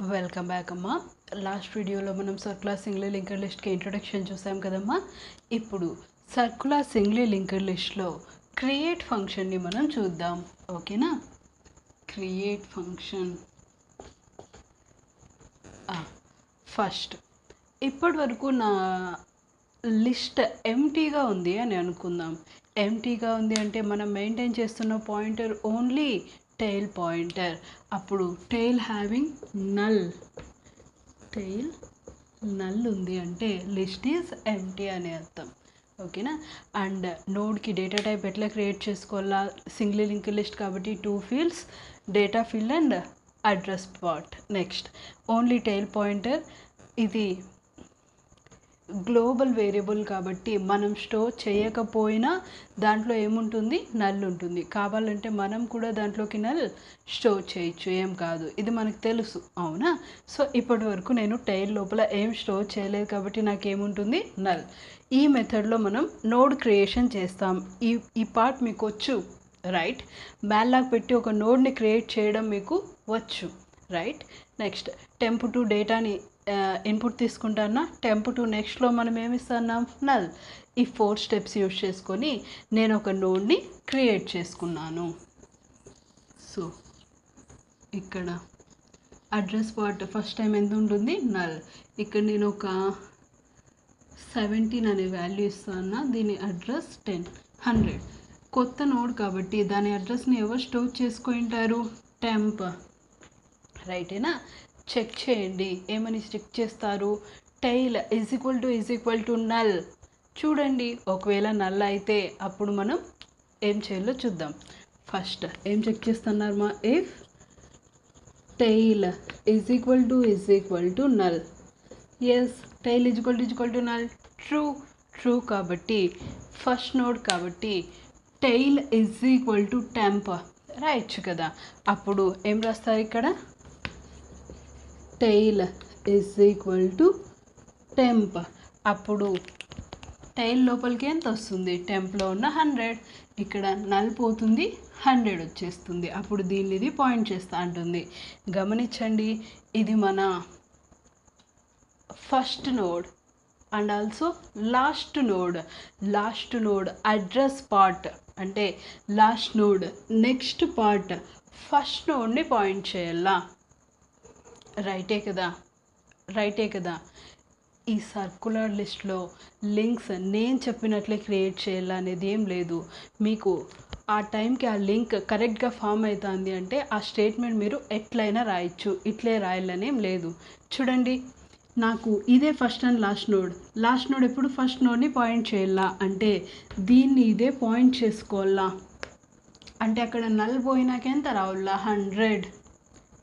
Welcome back అమ్మా. Last వీడియోలో మనం సర్కులర్ సింగిల్ లింక్డ్ లిస్ట్కి ఇంట్రొడక్షన్ చూసాం కదమ్మా. ఇప్పుడు సర్కులర్ సింగిల్ లింక్డ్ లిస్ట్లో క్రియేట్ ఫంక్షన్ని మనం చూద్దాం. ఓకేనా? క్రియేట్ ఫంక్షన్ ఫస్ట్ ఇప్పటి వరకు నా లిస్ట్ ఎంటీగా ఉంది అని అనుకుందాం. ఎంటీగా ఉంది అంటే మనం మెయింటైన్ చేస్తున్న పాయింటర్ ఓన్లీ టైల్ పాయింటర్. అప్పుడు టైల్ హ్యావింగ్ నల్ ఉంది అంటే లిస్ట్ ఈజ్ ఎంటీ అనే అర్థం. ఓకేనా? అండ్ నోడ్కి డేటా టైప్ ఎట్లా క్రియేట్ చేసుకోవాలా? సింగిల్ లింక్ లిస్ట్ కాబట్టి 2 fields, data field and address part. Next only tail pointer. ఇది గ్లోబల్ వేరియబుల్ కాబట్టి మనం స్టోర్ చేయకపోయినా దాంట్లో ఏముంటుంది? నల్ ఉంటుంది. కావాలంటే మనం కూడా దాంట్లోకి నల్ స్టోర్ చేయొచ్చు, ఏం కాదు. ఇది మనకు తెలుసు, అవునా? సో ఇప్పటి వరకు నేను టైల్ లోపల ఏం స్టోర్ చేయలేదు కాబట్టి నాకేముంటుంది? నల్. ఈ మెథడ్లో మనం నోడ్ క్రియేషన్ చేస్తాం. ఈ పార్ట్ మీకు వచ్చు, రైట్? మ్యాన్లాగ్ పెట్టి ఒక నోడ్ని క్రియేట్ చేయడం మీకు వచ్చు, రైట్? నెక్స్ట్ టెంప్2 డేటాని ఇన్పుట్ తీసుకుంటానా? టెంప్2 నెక్స్ట్లో మనం ఏమి ఇస్తున్నాం? నల్. ఈ 4 స్టెప్స్ యూజ్ చేసుకొని నేను ఒక నోడ్ని క్రియేట్ చేసుకున్నాను. సో ఇక్కడ అడ్రస్ పార్ట్ ఫస్ట్ టైం ఎంత ఉంటుంది? నల్. ఇక్కడ నేను ఒక 17 అనే వాల్యూ ఇస్తాను. దీని అడ్రస్ 100. కొత్త నోడ్ కాబట్టి దాని అడ్రస్ని ఎవరు స్టోర్ చేసుకుంటారు? టెంప్, రైటేనా? చెక్ చేయండి. ఏమని చెక్ చేస్తారు? Tail is equal to null. చూడండి, ఒకవేళ నల్ అయితే అప్పుడు మనం ఏం చేయాలో చూద్దాం. ఫస్ట్ ఏం చెక్ చేస్తున్నారు మా? If tail is equal to null. Yes, tail is equal to null. True కాబట్టి ఫస్ట్ నోడ్ కాబట్టి tail is equal to temp రాయొచ్చు కదా. అప్పుడు ఏం రాస్తారు ఇక్కడ? Tail is equal to temp. అప్పుడు టైల్ లోపలికి ఎంత వస్తుంది? టెంప్లో ఉన్న 100. ఇక్కడ నల్ పోతుంది, 100 వచ్చేస్తుంది. అప్పుడు దీన్ని ఇది పాయింట్ చేస్తూ ఉంటుంది. గమనించండి, ఇది మన first node and also last node address part అంటే last node next part first నోడ్ని పాయింట్ చేయాలా? రైటే కదా. ఈ సర్కులర్ లిస్ట్లో లింక్స్ నేను చెప్పినట్లే క్రియేట్ చేయాలా అనేది ఏం లేదు. మీకు ఆ టైంకి ఆ లింక్ కరెక్ట్గా ఫామ్ అవుతుంది అంటే ఆ స్టేట్మెంట్ మీరు ఎట్లయినా రాయొచ్చు, ఇట్లే రాయాలనేం లేదు. చూడండి, నాకు ఇదే ఫస్ట్ అండ్ లాస్ట్ నోడ్ ఎప్పుడు ఫస్ట్ నోడ్ని పాయింట్ చేయాలా అంటే దీన్ని ఇదే పాయింట్ చేసుకోవాలా. అంటే అక్కడ నల్ పోయినాక ఎంత రావాలా? 100.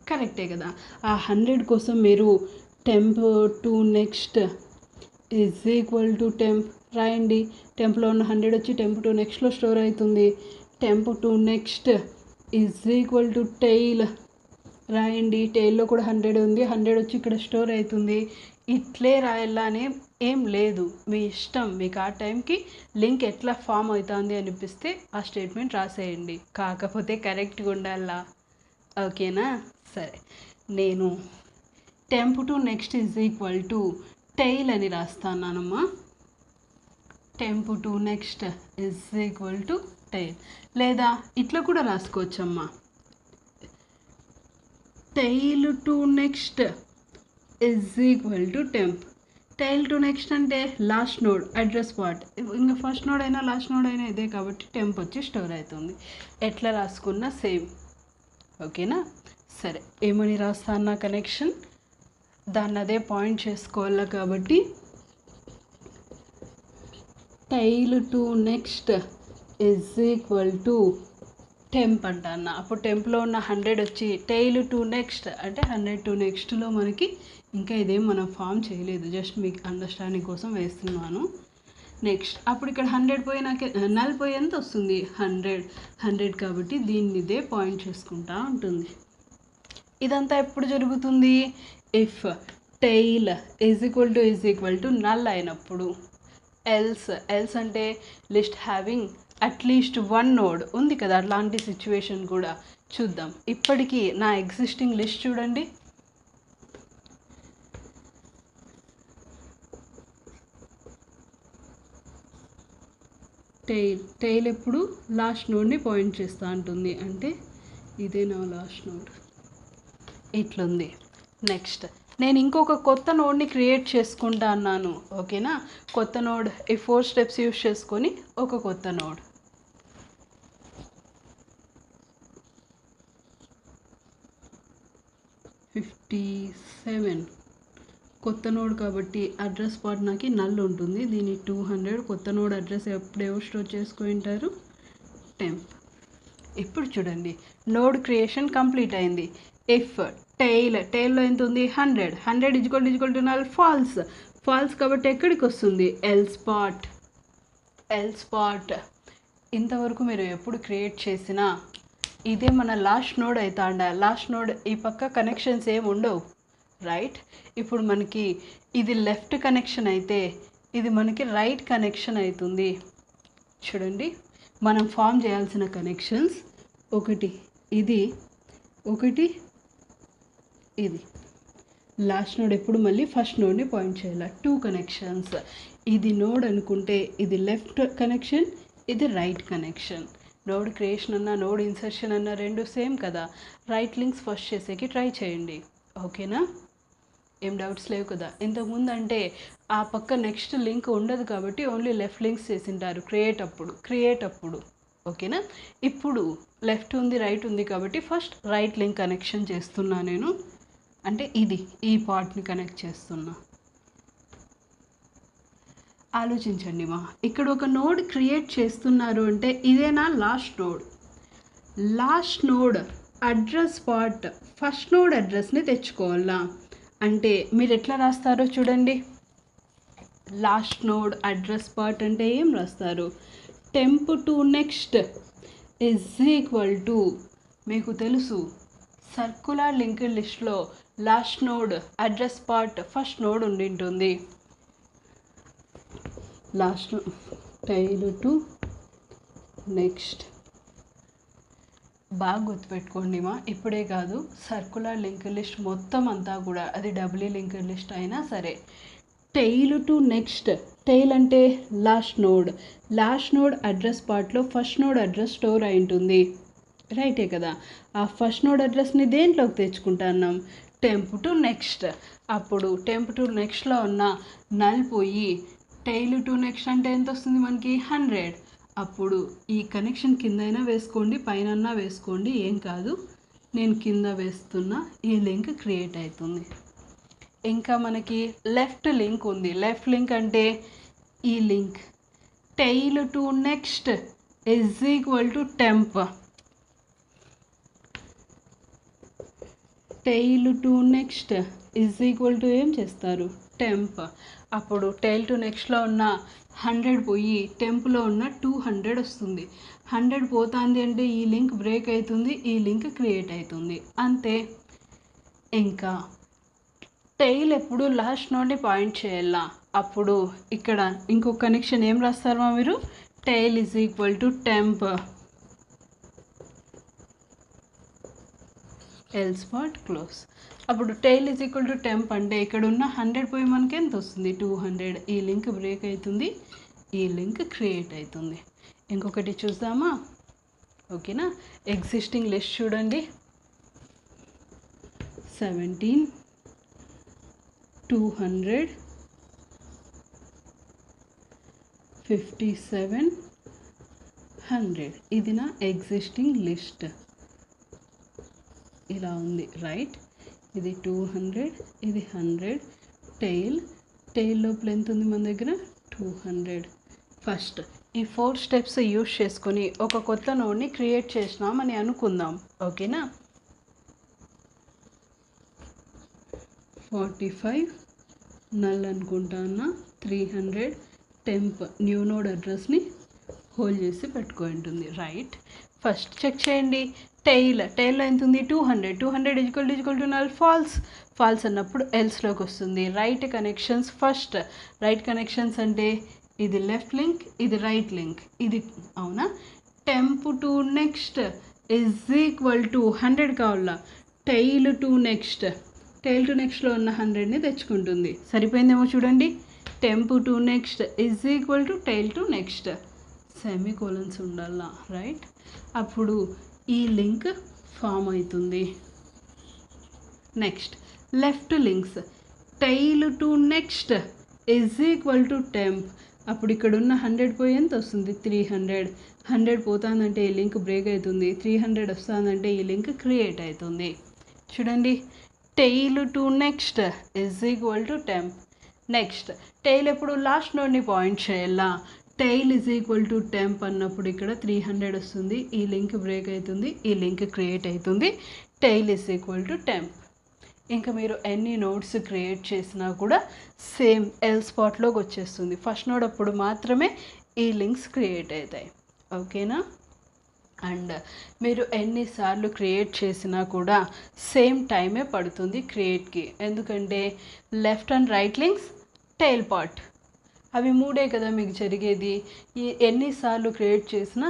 కరెక్టే కదా. ఆ 100 కోసం మీరు temp two next is equal to temp రాయండి. టెంప్లో ఉన్న 100 వచ్చి టెంప్2 నెక్స్ట్లో స్టోర్ అవుతుంది. Temp two next is equal to tail రాయండి. టైల్లో కూడా 100 ఉంది, 100 వచ్చి ఇక్కడ స్టోర్ అవుతుంది. ఇట్లే రాయాలనే ఏం లేదు, మీ ఇష్టం. మీకు ఆ టైంకి లింక్ ఎట్లా ఫామ్ అవుతుంది అనిపిస్తే ఆ స్టేట్మెంట్ రాసేయండి. కాకపోతే కరెక్ట్గా ఉండాలా. ఓకేనా? సరే, నేను temp two next is equal to tail అని రాస్తానమ్మా. Temp two next is equal to tail. లేదా ఇట్లా కూడా రాసుకోవచ్చమ్మా. Tail two next is equal to temp. Tail two next అంటే లాస్ట్ నోడ్ అడ్రస్ పార్ట్. ఇంకా ఫస్ట్ నోడ్ అయినా లాస్ట్ నోడ్ అయినా ఇదే కాబట్టి టెంప్ వచ్చి స్టోర్ అవుతుంది. ఎట్లా రాసుకున్నా సేమ్. ఓకేనా? సరే, ఏమని రాస్తాను? కనెక్షన్ దాన్ని అదే పాయింట్ చేసుకోవాలా కాబట్టి tail two next is equal to temp అంటాను. అప్పుడు టెంప్లో ఉన్న 100 వచ్చి టైల్2 నెక్స్ట్ అంటే 100 నెక్స్ట్లో మనకి ఇంకా ఇదేం మనం ఫామ్ చేయలేదు, జస్ట్ మీకు అండర్స్టాండింగ్ కోసం వేస్తున్నాను. నెక్స్ట్ అప్పుడు ఇక్కడ 100 పోయినాక నల్ పోయి ఎంత వస్తుంది? 100 కాబట్టి దీన్ని ఇదే పాయింట్ చేసుకుంటా ఉంటుంది. ఇదంతా ఎప్పుడు జరుగుతుంది? If tail is equal to null అయినప్పుడు. ఎల్స్ అంటే లిస్ట్ హ్యావింగ్ అట్లీస్ట్ 1 నోడ్ ఉంది కదా. అట్లాంటి సిచ్యువేషన్ కూడా చూద్దాం. ఇప్పటికీ నా ఎగ్జిస్టింగ్ లిస్ట్ చూడండి. టెయిల్ ఎప్పుడు లాస్ట్ నోడ్ని పాయింట్ చేస్తూ ఉంటుంది, అంటే ఇదే నా లాస్ట్ నోడ్. ఇట్లుంది. నెక్స్ట్ నేను ఇంకొక కొత్త నోడ్ని క్రియేట్ చేసుకుంటా అన్నాను, ఓకేనా. కొత్త నోడ్ ఈ 4 స్టెప్స్ యూస్ చేసుకొని ఒక కొత్త నోడ్. కొత్త నోడ్ కాబట్టి అడ్రస్ పార్ట్ నాకు నల్ ఉంటుంది. దీని 200 కొత్త నోడ్ అడ్రస్ ఎప్పుడేవో స్టోర్ చేసుకుంటారు టెంప్. ఇప్పుడు చూడండి, నోడ్ క్రియేషన్ కంప్లీట్ అయింది. ఇఫ్ టెయిల్లో ఎంత ఉంది 100 ఈక్వల్ టు నల్ ఫాల్స్ కాబట్టి ఎక్కడికి వస్తుంది ఎల్స్ పార్ట్. ఇంతవరకు మీరు ఎప్పుడు క్రియేట్ చేసినా ఇదే మన లాస్ట్ నోడ్ అవుతాండ. లాస్ట్ నోడ్ ఈ పక్క కనెక్షన్స్ ఏమి ఉండవు, రైట్. ఇప్పుడు మనకి ఇది లెఫ్ట్ కనెక్షన్ అయితే ఇది మనకి రైట్ కనెక్షన్ అవుతుంది. చూడండి, మనం ఫామ్ చేయాల్సిన కనెక్షన్స్ ఒకటి ఇది, ఒకటి ఇది. లాస్ట్ నోడ్ ఎప్పుడు మళ్ళీ ఫస్ట్ నోడ్ని పాయింట్ చేయాలి. 2 కనెక్షన్స్. ఇది నోడ్ అనుకుంటే ఇది లెఫ్ట్ కనెక్షన్, ఇది రైట్ కనెక్షన్. నోడ్ క్రియేషన్ అన్న నోడ్ ఇన్సర్షన్ అన్న రెండు సేమ్ కదా. రైట్ లింక్స్ ఫస్ట్ చేసేకి ట్రై చేయండి, ఓకేనా. ఏం డౌట్స్ లేవు కదా. ఇంతకుముందు అంటే ఆ పక్క నెక్స్ట్ లింక్ ఉండదు కాబట్టి ఓన్లీ లెఫ్ట్ లింక్స్ చేసింటారు క్రియేట్ అప్పుడు, ఓకేనా. ఇప్పుడు లెఫ్ట్ ఉంది రైట్ ఉంది కాబట్టి ఫస్ట్ రైట్ లింక్ కనెక్షన్ చేస్తున్నా నేను, అంటే ఈ పార్ట్ని కనెక్ట్ చేస్తున్నా. ఆలోచించండి ఇక్కడ ఒక నోడ్ క్రియేట్ చేస్తున్నారు అంటే ఇదేనా last node address part first node అడ్రస్ని తెచ్చుకోవాలా. అంటే మీరు ఎట్లా రాస్తారో చూడండి. లాస్ట్ నోడ్ అడ్రస్ పార్ట్ అంటే ఏం రాస్తారు, temp to next is equal to, మీకు తెలుసు సర్కులర్ లింక్డ్ లిస్ట్లో last node address part first node ఉండింటుంది. లాస్ట్ టైల్ టు నెక్స్ట్ బాగా గుర్తుపెట్టుకోండి ఇప్పుడే కాదు, సర్కులర్ లింక్డ్ లిస్ట్ మొత్తం అంతా కూడా అది డబ్లీ లింక్డ్ లిస్ట్ అయినా సరే. టెయిల్ టు నెక్స్ట్, టెయిల్ అంటే లాస్ట్ నోడ్ అడ్రస్ పార్ట్లో ఫస్ట్ నోడ్ అడ్రస్ స్టోర్ అయి ఉంటుంది, రైటే కదా. ఆ ఫస్ట్ నోడ్ అడ్రస్ని దేంట్లోకి తెచ్చుకుంటున్నాం, టెంప్ టు నెక్స్ట్. అప్పుడు టెంప్ టు నెక్స్ట్లో ఉన్న నల్ పోయి టెయిల్ టు నెక్స్ట్ అంటే ఎంత వస్తుంది మనకి 100. అప్పుడు ఈ కనెక్షన్ కిందైనా వేసుకోండి పైన వేసుకోండి, ఏం కాదు. నేను కింద వేస్తున్నా, ఈ లింక్ క్రియేట్ అవుతుంది. ఇంకా మనకి లెఫ్ట్ లింక్ ఉంది. లెఫ్ట్ లింక్ అంటే ఈ link tail to next is equal to temp. Tail to next is equal to ఏం చేస్తారు టెంప్. అప్పుడు టెయిల్ టు నెక్స్ట్లో ఉన్న 100 పోయి టెంప్లో ఉన్న 200 వస్తుంది. 100 పోతుంది అంటే ఈ లింక్ బ్రేక్ అవుతుంది, ఈ లింక్ క్రియేట్ అవుతుంది, అంతే. ఇంకా టెయిల్ ఎప్పుడు లాస్ట్ నోడ్ని పాయింట్ చేయాలా. అప్పుడు ఇక్కడ ఇంకొక కనెక్షన్ ఏం రాస్తారో మీరు, tail is equal to temp else part close. అప్పుడు tail is equal to temp అంటే ఇక్కడ ఉన్న 100 పోయి మనకి ఎంత వస్తుంది 200. ఈ లింక్ బ్రేక్ అవుతుంది, ఈ లింక్ క్రియేట్ అవుతుంది. ఇంకొకటి చూద్దామా, ఓకేనా. ఎగ్జిస్టింగ్ లిస్ట్ చూడండి, 17 200 57 100. ఇది నా ఎగ్జిస్టింగ్ లిస్ట్, ఇలా ఉంది, రైట్. ఇది 200, ఇది 100. టెయిల్ లోపల ఎంత ఉంది మన దగ్గర 200. ఫస్ట్ ఈ 4 స్టెప్స్ యూస్ చేసుకొని ఒక కొత్త నోడ్ని క్రియేట్ చేసినామని అనుకుందాం, ఓకేనా. 45 నల్ అనుకుంటాను, 300 టెంప్ న్యూ నోడ్ అడ్రస్ని హోల్డ్ చేసి పెట్టుకుంటుంది, రైట్. ఫస్ట్ చెక్ చేయండి, టెయిల్లో ఎంత ఉంది 200 ఈక్వల్ టు నల్ ఫాల్స్ అన్నప్పుడు ఎల్స్లోకి వస్తుంది. Right connections first. Right connections అంటే ఇది లెఫ్ట్ లింక్, ఇది రైట్ లింక్, ఇది అవునా. Temp to next is equal to 100 కావాలా, టెయిల్ టు నెక్స్ట్లో ఉన్న 100ని తెచ్చుకుంటుంది. సరిపోయిందేమో చూడండి. Temp to next is equal to tail to next. Semicolons ఉండాల, రైట్? అప్పుడు ఈ లింక్ ఫామ్ అవుతుంది. Next left links tail to next is equal to temp. అప్పుడు ఇక్కడ ఉన్న 100 పోయి ఎంత వస్తుంది? 300. 100 పోతుందంటే ఈ లింక్ బ్రేక్ అవుతుంది, 300 వస్తుందంటే ఈ లింక్ క్రియేట్ అవుతుంది. చూడండి, tail to next is equal to temp. Next tail ఎప్పుడు లాస్ట్ నోడ్ని పాయింట్ చేయాలా. Tail is equal to temp అన్నప్పుడు ఇక్కడ 300 వస్తుంది, ఈ లింక్ బ్రేక్ అవుతుంది, ఈ లింక్ క్రియేట్ అవుతుంది. Tail is equal to temp. ఇంకా మీరు ఎన్ని నోడ్స్ క్రియేట్ చేసినా కూడా సేమ్ ఎల్ స్పాట్లోకి వచ్చేస్తుంది. ఫస్ట్ నోడ్ అప్పుడు మాత్రమే ఈ లింక్స్ క్రియేట్ అవుతాయి. ఓకేనా? అండ్ మీరు ఎన్నిసార్లు క్రియేట్ చేసినా కూడా సేమ్ టైమే పడుతుంది క్రియేట్కి. ఎందుకంటే left and right links, tail part, అవి మూడే కదా మీకు జరిగేది. ఈ ఎన్నిసార్లు క్రియేట్ చేసినా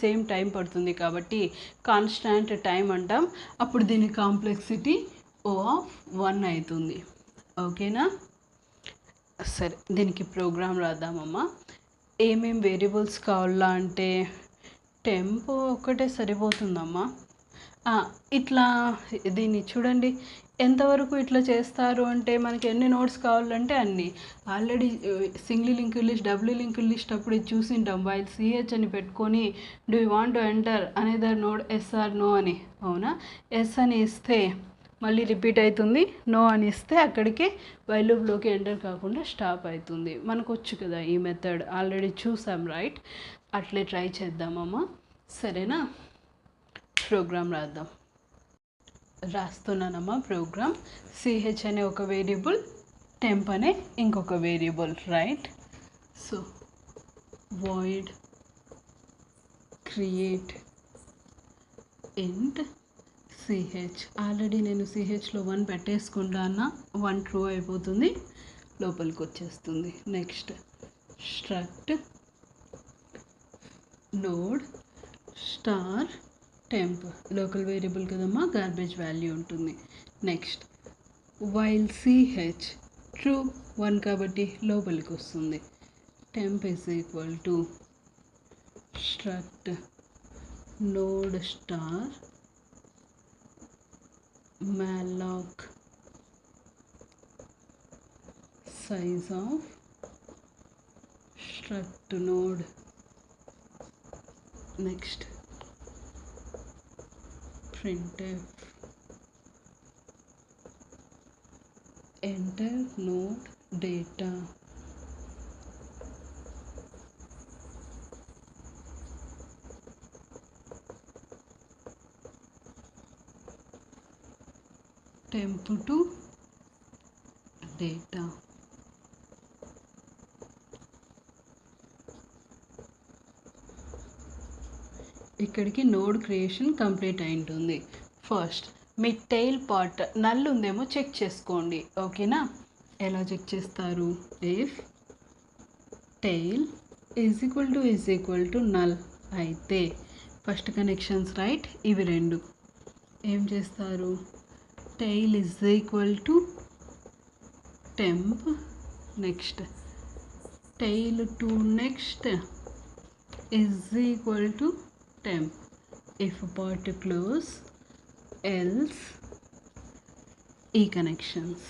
సేమ్ టైం పడుతుంది కాబట్టి కాన్స్టాంట్ టైం అంటాం. అప్పుడు దీని కాంప్లెక్సిటీ O(1) అవుతుంది. ఓకేనా? సరే, దీనికి ప్రోగ్రామ్ రాద్దామమ్మా. ఏమేం వేరియబుల్స్ కావాలా అంటే టెంపో ఒక్కటే సరిపోతుందమ్మా. ఇట్లా దీన్ని చూడండి, ఎంతవరకు ఇట్లా చేస్తారు అంటే మనకి ఎన్ని నోట్స్ కావాలంటే అన్ని. Already single link list, double link list అప్పుడు చూసింటాం. వైల్ CH అని పెట్టుకొని do you want to enter another node yes or no అని. అవునా? ఎస్ అని ఇస్తే మళ్ళీ రిపీట్ అవుతుంది, నో అని ఇస్తే అక్కడికే వైల్ లూప్లోకి ఎంటర్ కాకుండా స్టాప్ అవుతుంది. మనకు వచ్చు కదా ఈ మెథడ్, ఆల్రెడీ చూసాం, రైట్? అట్లే ట్రై చేద్దామమ్మా. సరేనా? ప్రోగ్రామ్ రాద్దాం. రాస్తున్నానమ్మా ప్రోగ్రామ్. CH అనే ఒక వేరియబుల్, టెంప్ అనే ఇంకొక variable, right? So void create ఇంట్ CH. ఆల్రెడీ నేను CHలో 1 పెట్టేసుకుంటాను, 1 ట్రూ అయిపోతుంది, లోపలికి వచ్చేస్తుంది. Next struct node star temp, local variable కదమ్మా, గార్బేజ్ వాల్యూ ఉంటుంది. నెక్స్ట్ వైల్ CH ట్రూ 1 కాబట్టి లోపలికి వస్తుంది. Temp is equal to struct node star malloc size of struct node. Next printf enter node data. temp to data. ఇక్కడికి node creation complete అయి ఉంటుంది. First మీ tail part null ఉందేమో check చేసుకోండి. ఓకేనా? ఎలా చెక్ చేస్తారు? If tail is equal to null అయితే ఫస్ట్ కనెక్షన్స్, రైట్? ఇవి రెండు ఏం చేస్తారు? Tail is equal to temp. Next tail to next is equal to temp. If part close else ఈ connections.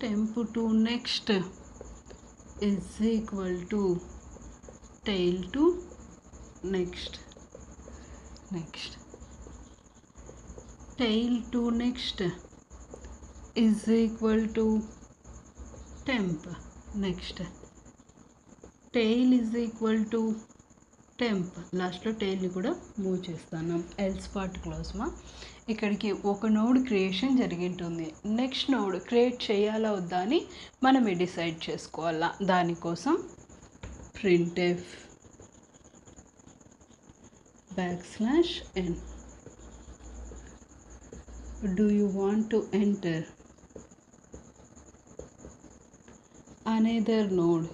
Temp to next is equal to tail to next. Next tail to next is equal to temp. Next tail is equal to temp. లాస్ట్లో టైల్ని కూడా move చేస్తాను. Else part close మా. ఇక్కడికి ఒక node creation జరిగింటుంది. Next node create చేయాలా వద్దా అని మనమే డిసైడ్ చేసుకోవాలా. దానికోసం printf \n. Do you want to enter another node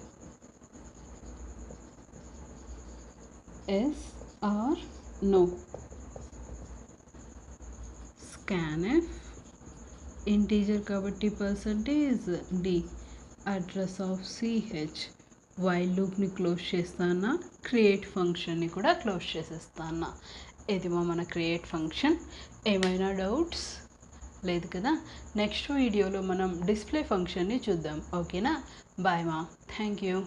yes or no? Scanf integer కాబట్టి percentage d address of CH while లూప్ని క్లోజ్ చేస్తానా, క్రియేట్ ఫంక్షన్ని కూడా క్లోజ్ చేసేస్తానా. ఇది మన క్రియేట్ ఫంక్షన్. ఏమైనా డౌట్స్ లేదు కదా? నెక్స్ట్ వీడియోలో మనం డిస్ప్లే ఫంక్షన్ని చూద్దాం. ఓకేనా? బాయ్ మా. Thank you.